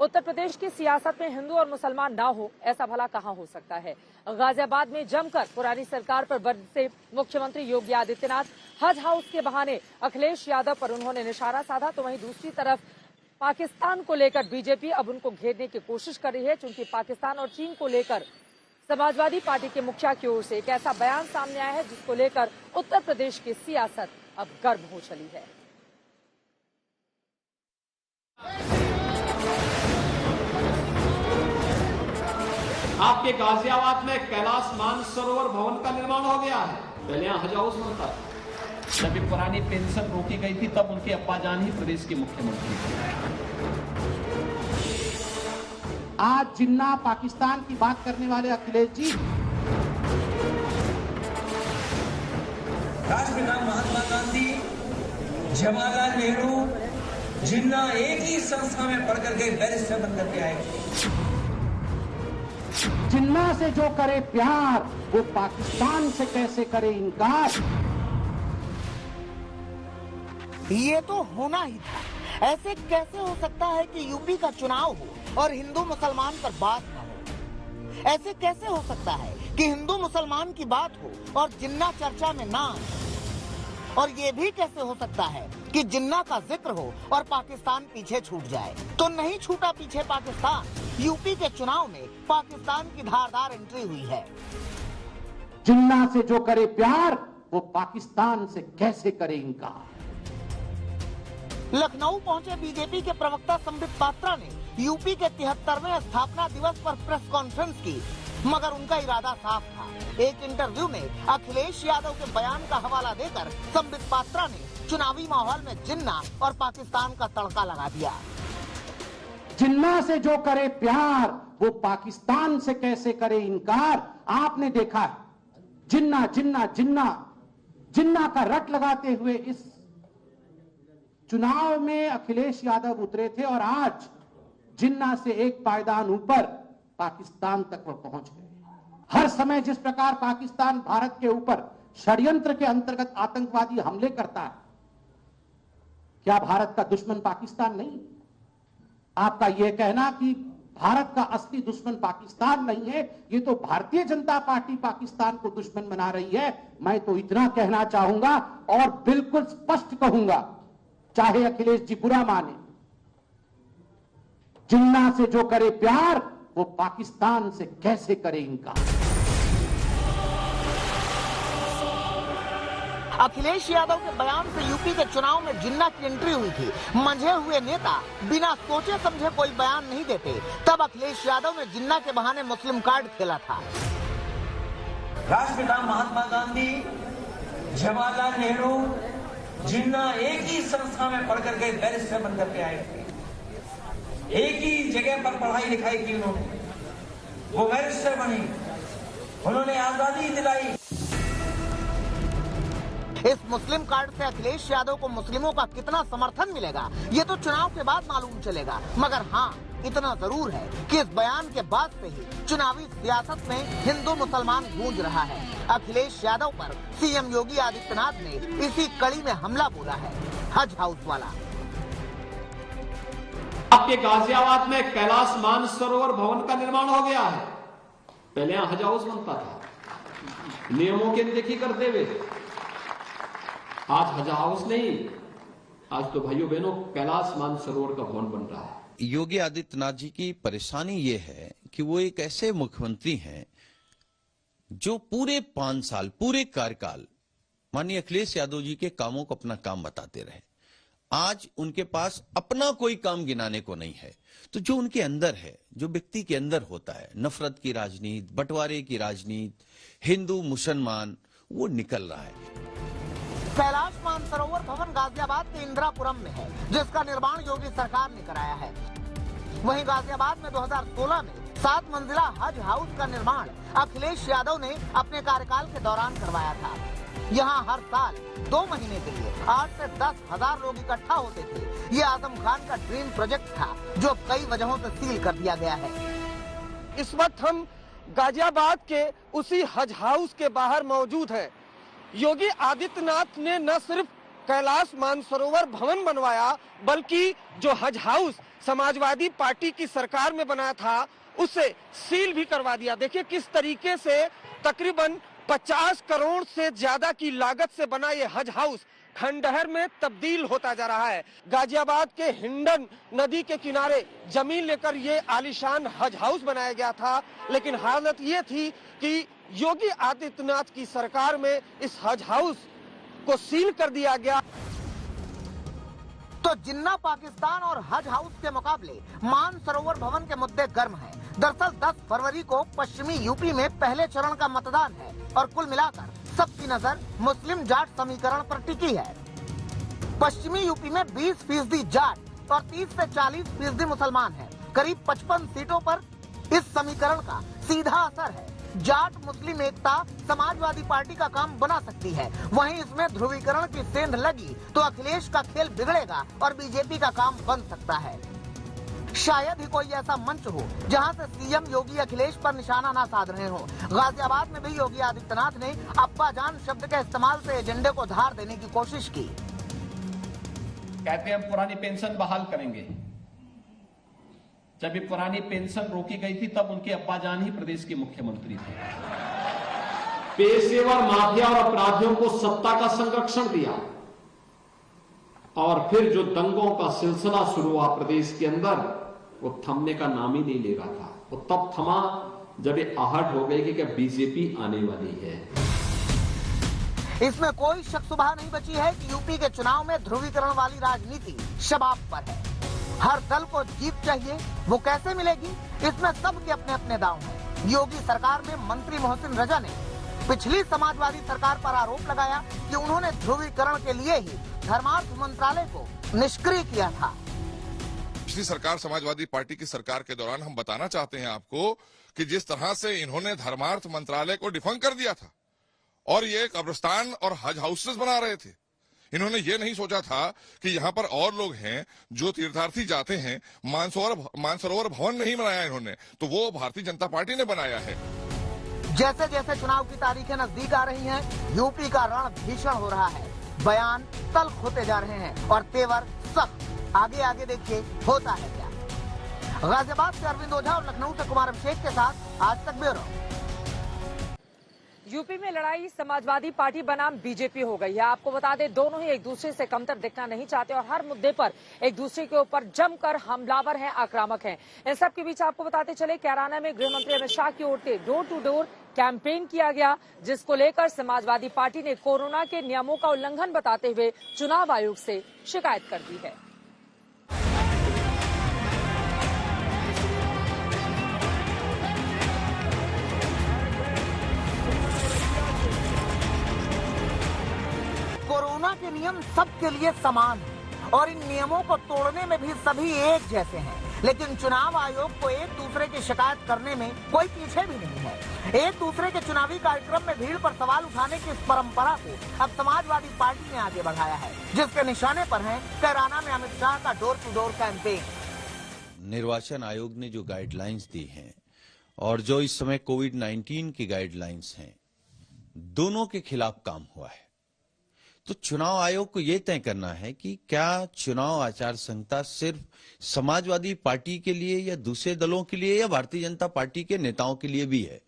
उत्तर प्रदेश की सियासत में हिंदू और मुसलमान ना हो, ऐसा भला कहां हो सकता है। गाजियाबाद में जमकर पुरानी सरकार पर बरसे मुख्यमंत्री योगी आदित्यनाथ। हज हाउस के बहाने अखिलेश यादव पर उन्होंने निशाना साधा, तो वहीं दूसरी तरफ पाकिस्तान को लेकर बीजेपी अब उनको घेरने की कोशिश कर रही है। चूंकि पाकिस्तान और चीन को लेकर समाजवादी पार्टी के मुखिया की ओर से एक ऐसा बयान सामने आया है जिसको लेकर उत्तर प्रदेश की सियासत अब गर्म हो चली है। आपके गाजियाबाद में कैलाश मानसरोवर भवन का निर्माण हो गया है। पहले यहाँ हज हाउस बनता था। जब ये पुरानी पेंशन रोकी गई थी तब उनके अब्बाजान ही प्रदेश के मुख्यमंत्री थे। आज जिन्ना पाकिस्तान की बात करने वाले अखिलेश जी, राष्ट्रपिता महात्मा गांधी, जवाहरलाल नेहरू, जिन्ना एक ही संस्था में पढ़ करके बैरिस्टर बन करके आए। जिन्ना से जो करे प्यार वो पाकिस्तान से कैसे करे इनकार। ये तो होना ही था। ऐसे कैसे हो सकता है कि यूपी का चुनाव हो और हिंदू मुसलमान पर बात न हो। ऐसे कैसे हो सकता है कि हिंदू मुसलमान की बात हो और जिन्ना चर्चा में ना आए। और ये भी कैसे हो सकता है कि जिन्ना का जिक्र हो और पाकिस्तान पीछे छूट जाए। तो नहीं छूटा पीछे पाकिस्तान। यूपी के चुनाव में पाकिस्तान की धारदार एंट्री हुई है। जिन्ना से जो करे प्यार वो पाकिस्तान से कैसे करे इनकार। लखनऊ पहुंचे बीजेपी के प्रवक्ता संबित पात्रा ने यूपी के 73वें स्थापना दिवस पर प्रेस कॉन्फ्रेंस की, मगर उनका इरादा साफ था। एक इंटरव्यू में अखिलेश यादव के बयान का हवाला देकर संबित पात्रा ने चुनावी माहौल में जिन्ना और पाकिस्तान का तड़का लगा दिया। जिन्ना से जो करे प्यार वो पाकिस्तान से कैसे करे इनकार। आपने देखा है जिन्ना जिन्ना जिन्ना जिन्ना का रट लगाते हुए इस चुनाव में अखिलेश यादव उतरे थे और आज जिन्ना से एक पायदान ऊपर पाकिस्तान तक वो पहुंच गए। हर समय जिस प्रकार पाकिस्तान भारत के ऊपर षड्यंत्र के अंतर्गत आतंकवादी हमले करता है, क्या भारत का दुश्मन पाकिस्तान नहीं? आपका यह कहना कि भारत का असली दुश्मन पाकिस्तान नहीं है, ये तो भारतीय जनता पार्टी पाकिस्तान को दुश्मन बना रही है। मैं तो इतना कहना चाहूंगा और बिल्कुल स्पष्ट कहूंगा, चाहे अखिलेश जी बुरा माने, जिन्ना से जो करे प्यार वो पाकिस्तान से कैसे करे इनकार। अखिलेश यादव के बयान से यूपी के चुनाव में जिन्ना की एंट्री हुई थी। मंझे हुए नेता बिना सोचे समझे कोई बयान नहीं देते। तब अखिलेश यादव ने जिन्ना के बहाने मुस्लिम कार्ड खेला था। राष्ट्रपिता महात्मा गांधी, जवाहरलाल नेहरू, जिन्ना एक ही संस्था में पढ़ करके बैरिस्टर बन करके आए थे। एक ही जगह पर पढ़ाई लिखाई की उन्होंने, वो बैरिस्टर बनी, उन्होंने आजादी दिलाई। इस मुस्लिम कार्ड से अखिलेश यादव को मुस्लिमों का कितना समर्थन मिलेगा ये तो चुनाव के बाद मालूम चलेगा। मगर हाँ, इतना जरूर है कि इस बयान के बाद से ही चुनावी सियासत में हिंदू मुसलमान गूंज रहा है। अखिलेश यादव पर सीएम योगी आदित्यनाथ ने इसी कड़ी में हमला बोला है, हज हाउस वाला। आपके गाजियाबाद में कैलाश मानसरोवर भवन का निर्माण हो गया है। पहले यहाँ हज हाउस बनता था, नियमों की अनदेखी करते हुए। आज हज हाउस नहीं, आज तो भाइयों बहनों कैलाश मानसरोवर का भवन बन रहा है। योगी आदित्यनाथ जी की परेशानी ये है कि वो एक ऐसे मुख्यमंत्री हैं जो पूरे 5 साल पूरे कार्यकाल माननीय अखिलेश यादव जी के कामों को अपना काम बताते रहे। आज उनके पास अपना कोई काम गिनाने को नहीं है। तो जो उनके अंदर है, जो व्यक्ति के अंदर होता है, नफरत की राजनीति, बंटवारे की राजनीति, हिंदू मुसलमान, वो निकल रहा है। कैलाश मानसरोवर भवन गाजियाबाद के इंदिरापुरम में है, जिसका निर्माण योगी सरकार ने कराया है। वहीं गाजियाबाद में 2016 में 7 मंजिला हज हाउस का निर्माण अखिलेश यादव ने अपने कार्यकाल के दौरान करवाया था। यहाँ हर साल 2 महीने के लिए 8 से 10 हजार लोग इकट्ठा होते थे। ये आजम खान का ड्रीम प्रोजेक्ट था, जो कई वजहों से सील कर दिया गया है। इस वक्त हम गाजियाबाद के उसी हज हाउस के बाहर मौजूद हैं। योगी आदित्यनाथ ने न सिर्फ कैलाश मानसरोवर भवन बनवाया, बल्कि जो हज हाउस समाजवादी पार्टी की सरकार में बना था उसे सील भी करवा दिया। देखिए किस तरीके से तकरीबन 50 करोड़ से ज्यादा की लागत से बना ये हज हाउस खंडहर में तब्दील होता जा रहा है। गाजियाबाद के हिंडन नदी के किनारे जमीन लेकर ये आलीशान हज हाउस बनाया गया था, लेकिन हालत ये थी कि योगी आदित्यनाथ की सरकार में इस हज हाउस को सील कर दिया गया। तो जिन्ना पाकिस्तान और हज हाउस के मुकाबले मानसरोवर भवन के मुद्दे गर्म हैं। दरअसल 10 फरवरी को पश्चिमी यूपी में पहले चरण का मतदान है और कुल मिलाकर सबकी नजर मुस्लिम जाट समीकरण पर टिकी है। पश्चिमी यूपी में 20% जाट और 30 से 40% मुसलमान हैं। करीब 55 सीटों पर इस समीकरण का सीधा असर है। जाट मुस्लिम एकता समाजवादी पार्टी का काम बना सकती है, वहीं इसमें ध्रुवीकरण की सेंध लगी तो अखिलेश का खेल बिगड़ेगा और बीजेपी का काम बन सकता है। शायद ही कोई ऐसा मंच हो जहां से सीएम योगी अखिलेश पर निशाना ना साध रहे हो। गाजियाबाद में भी योगी आदित्यनाथ ने अब्बा जान शब्द के इस्तेमाल से एजेंडे को धार देने की कोशिश की। कहते हैं हम पुरानी पेंशन बहाल करेंगे। जब ये पुरानी पेंशन रोकी गई थी तब उनके अब्बा जान ही प्रदेश के मुख्यमंत्री थे। पेशेवर माफिया और अपराधियों को सत्ता का संरक्षण दिया और फिर जो दंगों का सिलसिला शुरू हुआ प्रदेश के अंदर, वो थमने का नाम ही नहीं ले रहा था। वो तब थमा जब ये आहट हो गई कि क्या बीजेपी आने वाली है। इसमें कोई शक सुबह नहीं बची है कि यूपी के चुनाव में ध्रुवीकरण वाली राजनीति शबाब पर है। हर दल को जीत चाहिए, वो कैसे मिलेगी, इसमें सबके अपने अपने दांव हैं। योगी सरकार में मंत्री मोहसिन रजा ने पिछली समाजवादी सरकार पर आरोप लगाया कि उन्होंने ध्रुवीकरण के लिए ही धर्मार्थ मंत्रालय को निष्क्रिय किया था। पिछली सरकार समाजवादी पार्टी की सरकार के दौरान हम बताना चाहते हैं आपको कि जिस तरह से इन्होंने धर्मार्थ मंत्रालय को डिफंक कर दिया था और ये कब्रिस्तान और हज हाउसेस बना रहे थे। इन्होंने ये नहीं सोचा था कि यहाँ पर और लोग हैं जो तीर्थार्थी जाते हैं। मानसरोवर भवन नहीं बनाया इन्होंने, तो वो भारतीय जनता पार्टी ने बनाया है। जैसे जैसे चुनाव की तारीखें नजदीक आ रही हैं, यूपी का रण भीषण हो रहा है। बयान तल्ख होते जा रहे हैं और तेवर सख्त। आगे आगे देखिए होता है क्या। गाजियाबाद से अरविंद ओझा और लखनऊ से कुमार अभिषेक के साथ आज तक ब्यूरो। यूपी में लड़ाई समाजवादी पार्टी बनाम बीजेपी हो गई है। आपको बता दें, दोनों ही एक दूसरे से कमतर दिखना नहीं चाहते और हर मुद्दे पर एक दूसरे के ऊपर जमकर हमलावर हैं, आक्रामक हैं। इन सब के बीच आपको बताते चले, कैराना में गृह मंत्री अमित शाह की ओर से डोर टू डोर कैंपेन किया गया, जिसको लेकर समाजवादी पार्टी ने कोरोना के नियमों का उल्लंघन बताते हुए चुनाव आयोग से शिकायत कर दी है। कोरोना के नियम सबके लिए समान हैं और इन नियमों को तोड़ने में भी सभी एक जैसे हैं, लेकिन चुनाव आयोग को एक दूसरे की शिकायत करने में कोई पीछे भी नहीं है। एक दूसरे के चुनावी कार्यक्रम में भीड़ पर सवाल उठाने की इस परंपरा को अब समाजवादी पार्टी ने आगे बढ़ाया है, जिसके निशाने पर है कैराना में अमित शाह का डोर टू डोर कैंपेन। निर्वाचन आयोग ने जो गाइडलाइंस दी हैं और जो इस समय कोविड-19 की गाइडलाइंस हैं, दोनों के खिलाफ काम हुआ है। तो चुनाव आयोग को यह तय करना है कि क्या चुनाव आचार संहिता सिर्फ समाजवादी पार्टी के लिए या दूसरे दलों के लिए या भारतीय जनता पार्टी के नेताओं के लिए भी है।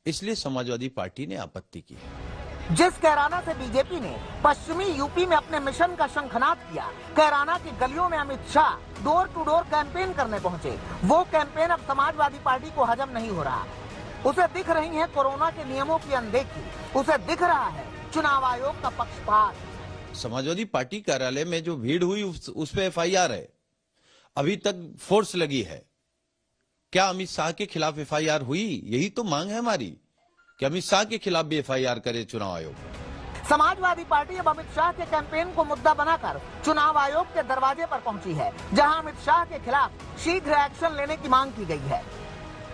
इसलिए समाजवादी पार्टी ने आपत्ति की है। जिस कैराना से बीजेपी ने पश्चिमी यूपी में अपने मिशन का शंखनाद किया, कैराना की गलियों में Amit Shah door to door campaign करने पहुंचे। वो कैंपेन अब समाजवादी पार्टी को हजम नहीं हो रहा। उसे दिख रही है कोरोना के नियमों की अनदेखी, उसे दिख रहा है चुनाव आयोग का पक्षपात। समाजवादी पार्टी कार्यालय में जो भीड़ हुई उस पे एफआईआर है, अभी तक फोर्स लगी है। क्या अमित शाह के खिलाफ एफआईआर हुई? यही तो मांग है हमारी कि अमित शाह के खिलाफ भी एफआईआर करे चुनाव आयोग। समाजवादी पार्टी अब अमित शाह के कैंपेन को मुद्दा बनाकर चुनाव आयोग के दरवाजे पर पहुंची है, जहां अमित शाह के खिलाफ शीघ्र एक्शन लेने की मांग की गई है।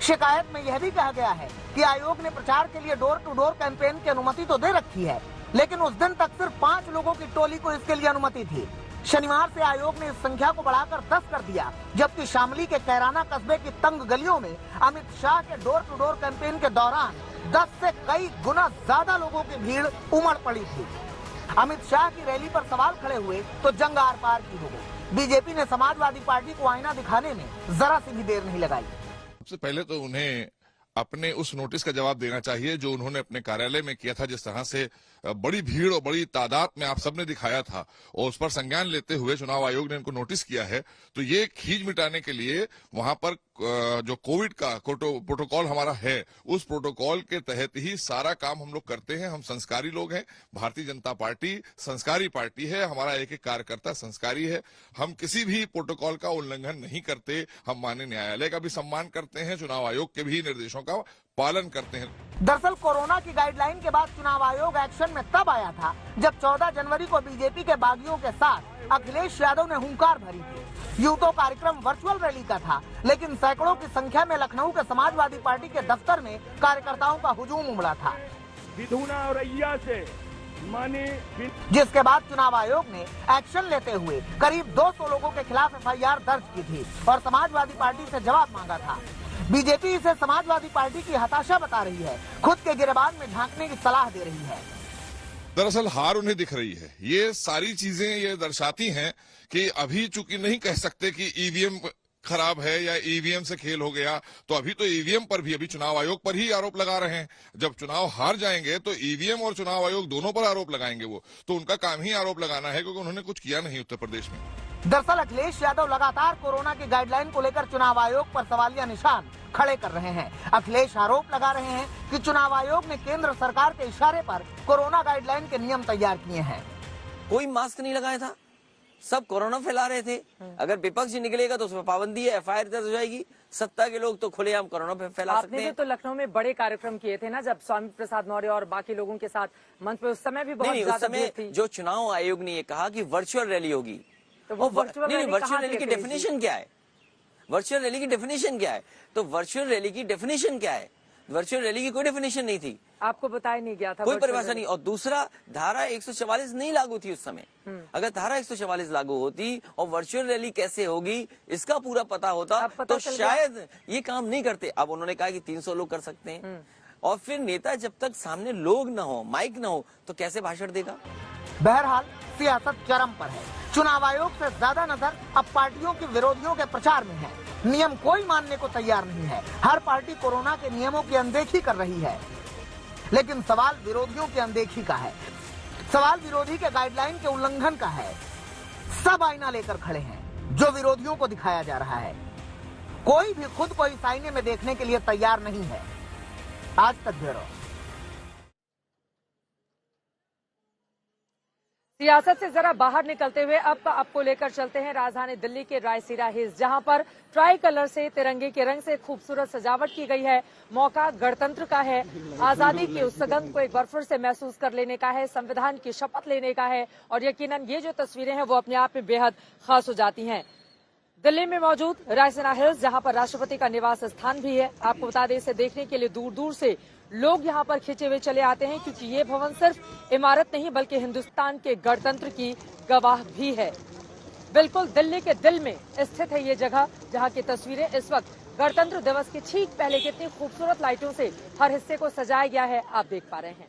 शिकायत में यह भी कहा गया है कि आयोग ने प्रचार के लिए डोर टू डोर कैंपेन की अनुमति तो दे रखी है, लेकिन उस दिन तक सिर्फ 5 लोगों की टोली को इसके लिए अनुमति थी। शनिवार से आयोग ने इस संख्या को बढ़ाकर 10 कर दिया, जबकि शामली के कैराना कस्बे की तंग गलियों में अमित शाह के डोर टू डोर कैंपेन के दौरान 10 से कई गुना ज्यादा लोगों की भीड़ उमड़ पड़ी थी। अमित शाह की रैली पर सवाल खड़े हुए तो जंग आर पार की हो गई। बीजेपी ने समाजवादी पार्टी को आईना दिखाने में जरा सी भी देर नहीं लगाई। सबसे पहले तो उन्हें अपने उस नोटिस का जवाब देना चाहिए जो उन्होंने अपने कार्यालय में किया था, जिस तरह से बड़ी भीड़ और बड़ी तादाद में आप सबने दिखाया था और उस पर संज्ञान लेते हुए चुनाव आयोग ने इनको नोटिस किया है। तो ये खींच मिटाने के लिए वहां पर जो कोविड का प्रोटोकॉल हमारा है, उस प्रोटोकॉल के तहत ही सारा काम हम लोग करते हैं। हम संस्कारी लोग हैं, भारतीय जनता पार्टी संस्कारी पार्टी है, हमारा एक एक कार्यकर्ता संस्कारी है। हम किसी भी प्रोटोकॉल का उल्लंघन नहीं करते। हम माननीय न्यायालय का भी सम्मान करते हैं, चुनाव आयोग के भी निर्देशों का पालन करते हैं। दरअसल कोरोना की गाइडलाइन के बाद चुनाव आयोग एक्शन में तब आया था जब 14 जनवरी को बीजेपी के बागियों के साथ अखिलेश यादव ने हुंकार भरी थी। यूं तो कार्यक्रम वर्चुअल रैली का था, लेकिन सैकड़ों की संख्या में लखनऊ के समाजवादी पार्टी के दफ्तर में कार्यकर्ताओं का हुजूम उमड़ा था, जिसके बाद चुनाव आयोग ने एक्शन लेते हुए करीब 200 लोगों के खिलाफ FIR दर्ज की थी और समाजवादी पार्टी से जवाब मांगा था। बीजेपी इसे समाजवादी पार्टी की हताशा बता रही है, खुद के गिरेबान में झांकने की सलाह दे रही है। दरअसल हार उन्हें दिख रही है। ये सारी चीजें ये दर्शाती हैं कि अभी चूंकि नहीं कह सकते कि ईवीएम खराब है या ईवीएम से खेल हो गया, तो अभी तो ईवीएम पर भी, अभी चुनाव आयोग पर ही आरोप लगा रहे हैं। जब चुनाव हार जाएंगे तो ईवीएम और चुनाव आयोग दोनों पर आरोप लगाएंगे। वो तो उनका काम ही आरोप लगाना है, क्योंकि उन्होंने कुछ किया नहीं उत्तर प्रदेश में। दरअसल अखिलेश यादव लगातार कोरोना की गाइडलाइन को लेकर चुनाव आयोग पर सवालिया निशान खड़े कर रहे हैं। अखिलेश आरोप लगा रहे हैं कि चुनाव आयोग ने केंद्र सरकार के इशारे पर कोरोना गाइडलाइन के नियम तैयार किए हैं। कोई मास्क नहीं लगाया था, सब कोरोना फैला रहे थे। अगर विपक्ष निकलेगा तो उसमें पाबंदी है, FIR दर्ज हो जाएगी। सत्ता के लोग तो खुलेआम कोरोना फैला सकते हैं। आपने तो लखनऊ में बड़े कार्यक्रम किए थे ना, जब स्वामी प्रसाद मौर्य और बाकी लोगों के साथ मंच पे, उस समय भी बहुत उस समय जो चुनाव आयोग ने ये कहा कि वर्चुअल रैली होगी, तो वर्चुअल रैली की डेफिनेशन क्या है? वर्चुअल रैली की डेफिनेशन क्या है? तो वर्चुअल रैली की डेफिनेशन क्या है? वर्चुअल रैली की कोई डेफिनेशन नहीं थी, आपको बताया नहीं गया था, कोई परिभाषा नहीं। और दूसरा, धारा 144 नहीं लागू थी उस समय। अगर धारा 144 लागू होती और वर्चुअल रैली कैसे होगी इसका पूरा पता होता तो शायद ये काम नहीं करते। अब उन्होंने कहा कि 300 लोग कर सकते हैं, और फिर नेता जब तक सामने लोग न हो, माइक न हो, तो कैसे भाषण देगा? बहरहाल सियासत चरम पर है। चुनाव आयोग से ज्यादा नजर अब पार्टियों के विरोधियों के प्रचार में है। नियम कोई मानने को तैयार नहीं है। हर पार्टी कोरोना के नियमों की अनदेखी कर रही है, लेकिन सवाल विरोधियों की अनदेखी का है। सवाल विरोधी के गाइडलाइन के उल्लंघन का है। सब आईना लेकर खड़े हैं जो विरोधियों को दिखाया जा रहा है। कोई भी खुद को इस आईने में देखने के लिए तैयार नहीं है। आज तक ब्यूरो। सियासत से जरा बाहर निकलते हुए अब आपको लेकर चलते हैं राजधानी दिल्ली के रायसीना हिल्स, जहां पर ट्राई कलर से, तिरंगे के रंग से खूबसूरत सजावट की गई है। मौका गणतंत्र का है, आजादी की उस सगंध को एक बार फिर से महसूस कर लेने का है, संविधान की शपथ लेने का है, और यकीनन ये जो तस्वीरें हैं वो अपने आप में बेहद खास हो जाती हैं। दिल्ली में मौजूद रायसीना हिल्स, जहां पर राष्ट्रपति का निवास स्थान भी है। आपको बता दें, इसे देखने के लिए दूर दूर से लोग यहां पर खिंचे हुए चले आते हैं, क्योंकि ये भवन सिर्फ इमारत नहीं बल्कि हिंदुस्तान के गणतंत्र की गवाह भी है। बिल्कुल दिल्ली के दिल में स्थित है ये जगह, जहां की तस्वीरें इस वक्त गणतंत्र दिवस के ठीक पहले कितनी खूबसूरत लाइटों से हर हिस्से को सजाया गया है, आप देख पा रहे हैं।